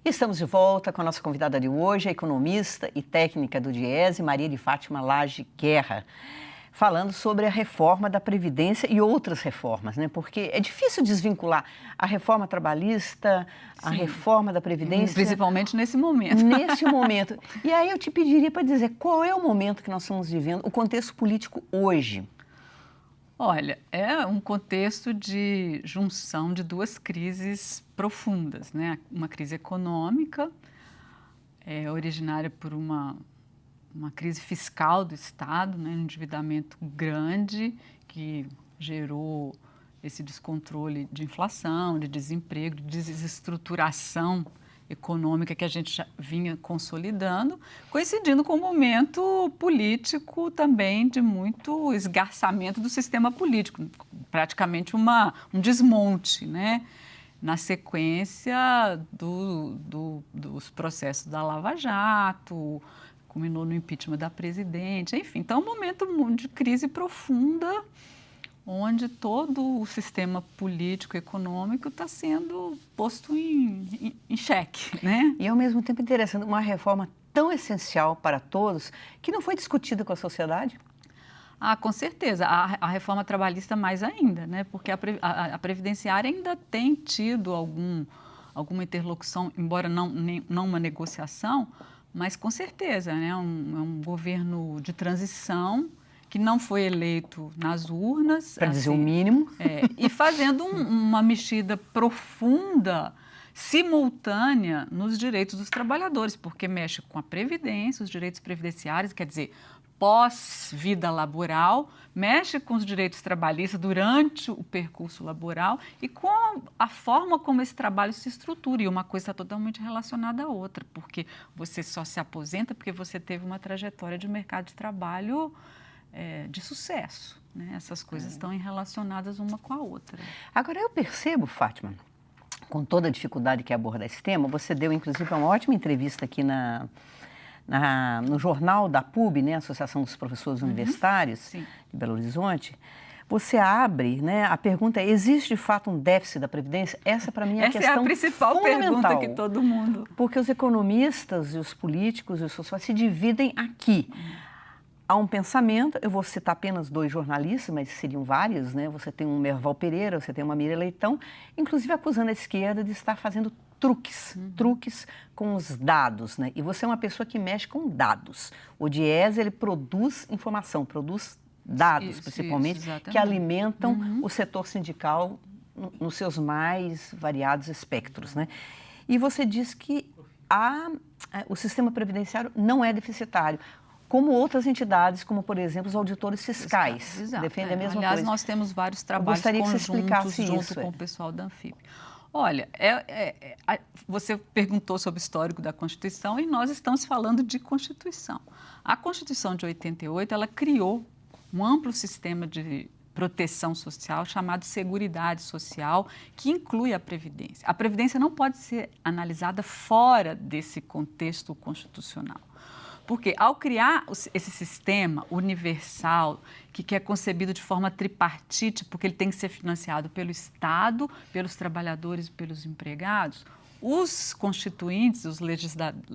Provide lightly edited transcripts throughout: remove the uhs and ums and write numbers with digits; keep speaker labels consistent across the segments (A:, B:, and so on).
A: Estamos de volta com a nossa convidada de hoje, a economista e técnica do Diese, Maria de Fátima Lage Guerra, falando sobre a reforma da Previdência e outras reformas, né? Porque é difícil desvincular a reforma trabalhista, a reforma da Previdência.
B: Principalmente nesse momento.
A: Nesse momento. E aí eu te pediria para dizer qual é o momento que nós estamos vivendo, o contexto político hoje.
B: Olha, é um contexto de junção de duas crises profundas, né? Uma crise econômica, originária por uma crise fiscal do Estado, né? Um endividamento grande que gerou esse descontrole de inflação, de desemprego, de desestruturação econômica que a gente já vinha consolidando, coincidindo com um momento político também de muito esgarçamento do sistema político, praticamente um desmonte, né? Na sequência dos processos da Lava Jato, culminou no impeachment da presidente, enfim. Então, um momento de crise profunda, onde todo o sistema político e econômico está sendo posto em xeque, né?
A: E, ao mesmo tempo, interessante, uma reforma tão essencial para todos que não foi discutida com a sociedade?
B: Ah, com certeza. A reforma trabalhista mais ainda, né? Porque a previdenciária ainda tem tido alguma interlocução, embora não uma negociação, mas com certeza, né? É um governo de transição que não foi eleito nas urnas.
A: Para dizer o mínimo.
B: E fazendo uma mexida profunda, simultânea, nos direitos dos trabalhadores, porque mexe com a Previdência, os direitos previdenciários, quer dizer, pós-vida laboral, mexe com os direitos trabalhistas durante o percurso laboral e com a forma como esse trabalho se estrutura. E uma coisa está totalmente relacionada à outra, porque você só se aposenta porque você teve uma trajetória de mercado de trabalho de sucesso, né? Essas coisas estão relacionadas uma com a outra.
A: Agora, eu percebo, Fátima, com toda a dificuldade que é abordar esse tema, você deu, inclusive, uma ótima entrevista aqui no jornal da PUB, né, Associação dos Professores Universitários,
B: Sim.
A: de Belo Horizonte. Você abre, né, a pergunta é, existe de fato um déficit da Previdência? Essa, para mim, é a questão fundamental.
B: Essa é a principal pergunta que todo mundo...
A: Porque os economistas e os políticos e os sociais se dividem aqui. Há um pensamento, eu vou citar apenas 2 jornalistas, mas seriam vários, né? Você tem um Merval Pereira, você tem uma Miriam Leitão, inclusive acusando a esquerda de estar fazendo truques com os dados, né? E você é uma pessoa que mexe com dados. O Diese, ele produz informação, produz dados, principalmente, que alimentam o setor sindical nos seus mais variados espectros, né? E você diz que o sistema previdenciário não é deficitário, como outras entidades, como, por exemplo, os auditores fiscais, defendem a mesma coisa.
B: Aliás, nós temos vários trabalhos conjuntos junto com o pessoal da Anfip. Olha, você perguntou sobre o histórico da Constituição e nós estamos falando de Constituição. A Constituição de 88, ela criou um amplo sistema de proteção social chamado Seguridade Social, que inclui a Previdência. A Previdência não pode ser analisada fora desse contexto constitucional. Porque ao criar esse sistema universal, que é concebido de forma tripartite, porque ele tem que ser financiado pelo Estado, pelos trabalhadores e pelos empregados, os constituintes, os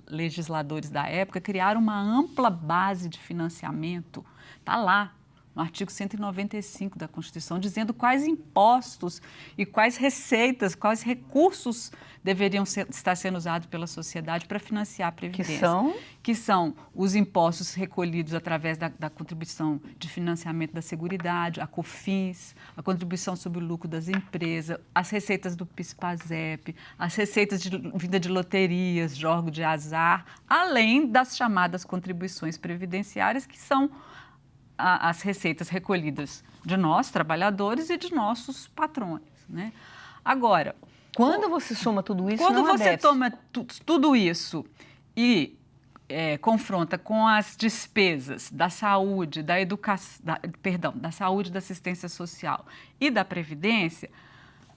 B: legisladores da época, criaram uma ampla base de financiamento. Está lá, no artigo 195 da Constituição, dizendo quais impostos e quais receitas, quais recursos deveriam estar sendo usados pela sociedade para financiar a Previdência. Que são os impostos recolhidos através da contribuição de financiamento da Seguridade, a COFINS, a contribuição sobre o lucro das empresas, as receitas do PIS/PASEP, as receitas de vinda de loterias, jogos de azar, além das chamadas contribuições previdenciárias, que são as receitas recolhidas de nós, trabalhadores, e de nossos patrões, né? Agora,
A: quando você soma tudo isso,
B: quando você toma tudo isso e confronta com as despesas da saúde, da educação, da saúde, da assistência social e da Previdência,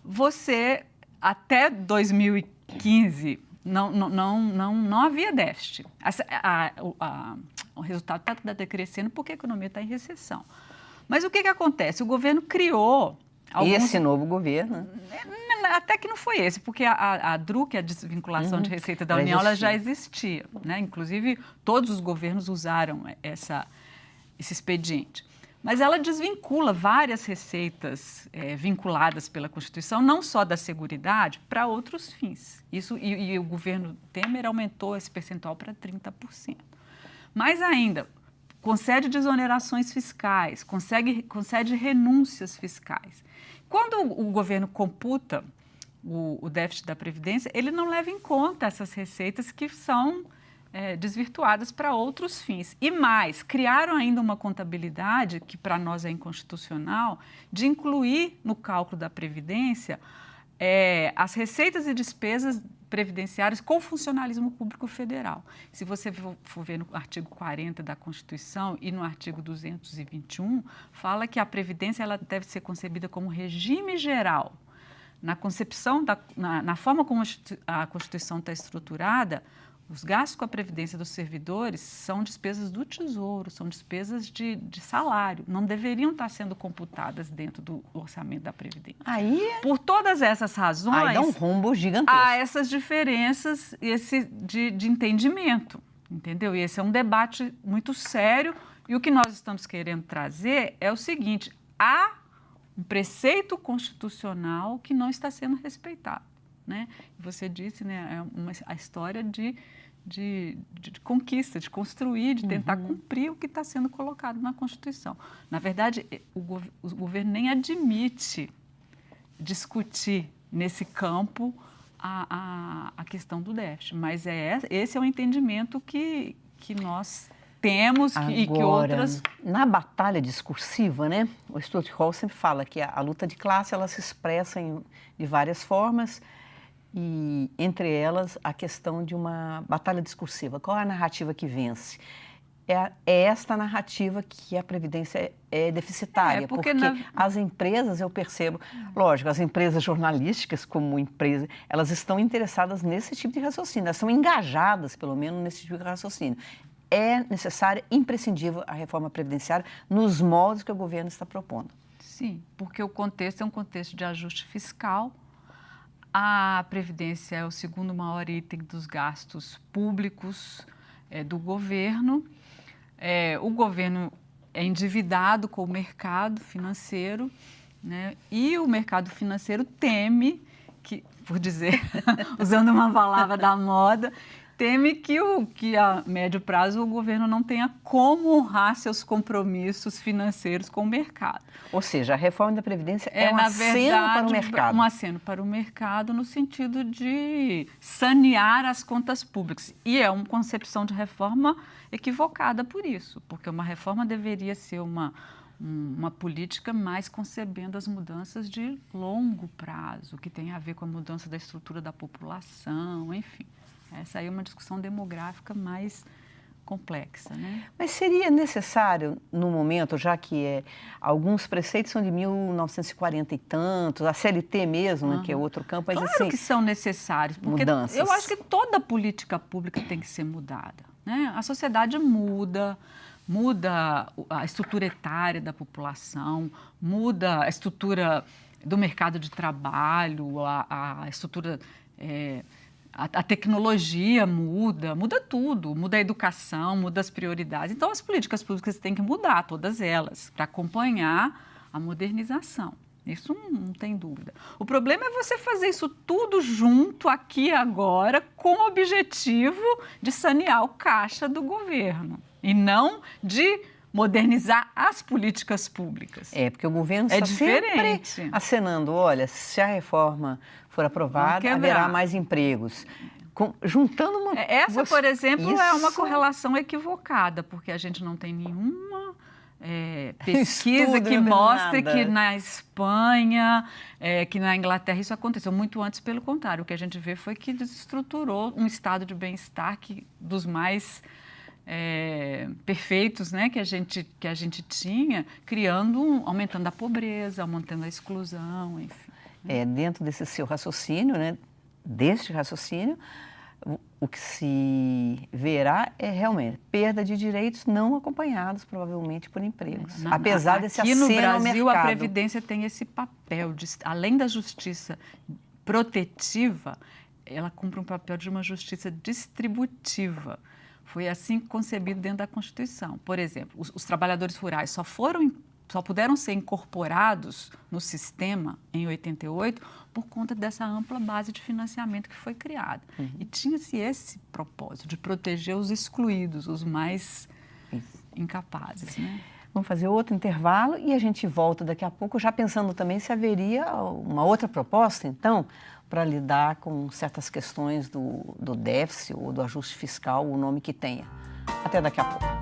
B: você, até 2015, não havia déficit. O resultado está decrescendo porque a economia está em recessão. Mas o que acontece? O governo criou...
A: Esse novo governo?
B: até que não foi esse, porque a DRU, que é a desvinculação de receita da União, ela já existia, né? Inclusive, todos os governos usaram esse expediente. Mas ela desvincula várias receitas vinculadas pela Constituição, não só da Seguridade, para outros fins. E o governo Temer aumentou esse percentual para 30%. Mais ainda, concede desonerações fiscais, concede renúncias fiscais. Quando o governo computa o déficit da Previdência, ele não leva em conta essas receitas que são desvirtuadas para outros fins. E mais, criaram ainda uma contabilidade, que para nós é inconstitucional, de incluir no cálculo da Previdência as receitas e despesas previdenciárias com o funcionalismo público federal. Se você for ver no artigo 40 da Constituição e no artigo 221, fala que a Previdência ela deve ser concebida como regime geral. Na concepção, na forma como a Constituição está estruturada, os gastos com a Previdência dos servidores são despesas do Tesouro, são despesas de salário, não deveriam estar sendo computadas dentro do orçamento da Previdência. Por todas essas razões...
A: Aí dá um rombo gigantesco.
B: Há essas diferenças de entendimento, entendeu? E esse é um debate muito sério, e o que nós estamos querendo trazer é o seguinte: há um preceito constitucional que não está sendo respeitado, né? Você disse, né, a história de conquista, de construir, de tentar cumprir o que está sendo colocado na Constituição. Na verdade, o governo nem admite discutir nesse campo a questão do déficit, mas esse é o entendimento que nós temos e que outras...
A: Na batalha discursiva, né, o Stuart Hall sempre fala que a luta de classe ela se expressa de várias formas, e entre elas a questão de uma batalha discursiva. Qual é a narrativa que vence? É esta narrativa que a Previdência é deficitária, porque as empresas, eu percebo, lógico, as empresas jornalísticas como empresa, elas estão interessadas nesse tipo de raciocínio, elas são engajadas, pelo menos, nesse tipo de raciocínio. É necessária, imprescindível, a reforma previdenciária nos moldes que o governo está propondo.
B: Sim, porque o contexto é um contexto de ajuste fiscal. A Previdência é o segundo maior item dos gastos públicos do governo. O governo é endividado com o mercado financeiro, né? E o mercado financeiro teme que, por dizer, usando uma palavra da moda, teme que a médio prazo o governo não tenha como honrar seus compromissos financeiros com o mercado.
A: Ou seja, a reforma da Previdência é um aceno para o mercado.
B: Um aceno para o mercado no sentido de sanear as contas públicas. E é uma concepção de reforma equivocada por isso, porque uma reforma deveria ser uma política mais concebendo as mudanças de longo prazo, que tem a ver com a mudança da estrutura da população, enfim. Essa aí é uma discussão demográfica mais complexa, né?
A: Mas seria necessário, no momento, já que alguns preceitos são de 1940 e tantos, a CLT mesmo, né, que é outro campo, mas
B: claro
A: assim,
B: que são necessários, porque
A: mudanças.
B: Eu acho que toda política pública tem que ser mudada, né? A sociedade muda a estrutura etária da população, muda a estrutura do mercado de trabalho, a estrutura... A tecnologia muda tudo, muda a educação, muda as prioridades. Então, as políticas públicas têm que mudar, todas elas, para acompanhar a modernização. Isso não tem dúvida. O problema é você fazer isso tudo junto, aqui e agora, com o objetivo de sanear o caixa do governo e não de modernizar as políticas públicas.
A: Porque o governo está sempre acenando, olha, se a reforma for aprovada, haverá mais empregos. Juntando uma...
B: por exemplo, é uma correlação equivocada, porque a gente não tem nenhuma pesquisa que mostre que na Espanha, que na Inglaterra isso aconteceu. Muito antes, pelo contrário. O que a gente vê foi que desestruturou um estado de bem-estar dos mais... perfeitos, né, que a gente tinha, aumentando a pobreza, aumentando a exclusão, enfim.
A: Dentro desse seu raciocínio, né, deste raciocínio, o que se verá é realmente perda de direitos não acompanhados, provavelmente, por empregos. Apesar desse aceno ao mercado.
B: Aqui no Brasil, a Previdência tem esse papel, além da justiça protetiva, ela cumpre um papel de uma justiça distributiva. Foi assim concebido dentro da Constituição. Por exemplo, os trabalhadores rurais só puderam ser incorporados no sistema em 88 por conta dessa ampla base de financiamento que foi criada. E tinha-se esse propósito de proteger os excluídos, os mais incapazes, né?
A: Vamos fazer outro intervalo e a gente volta daqui a pouco, já pensando também se haveria uma outra proposta, então, para lidar com certas questões do déficit ou do ajuste fiscal, o nome que tenha. Até daqui a pouco.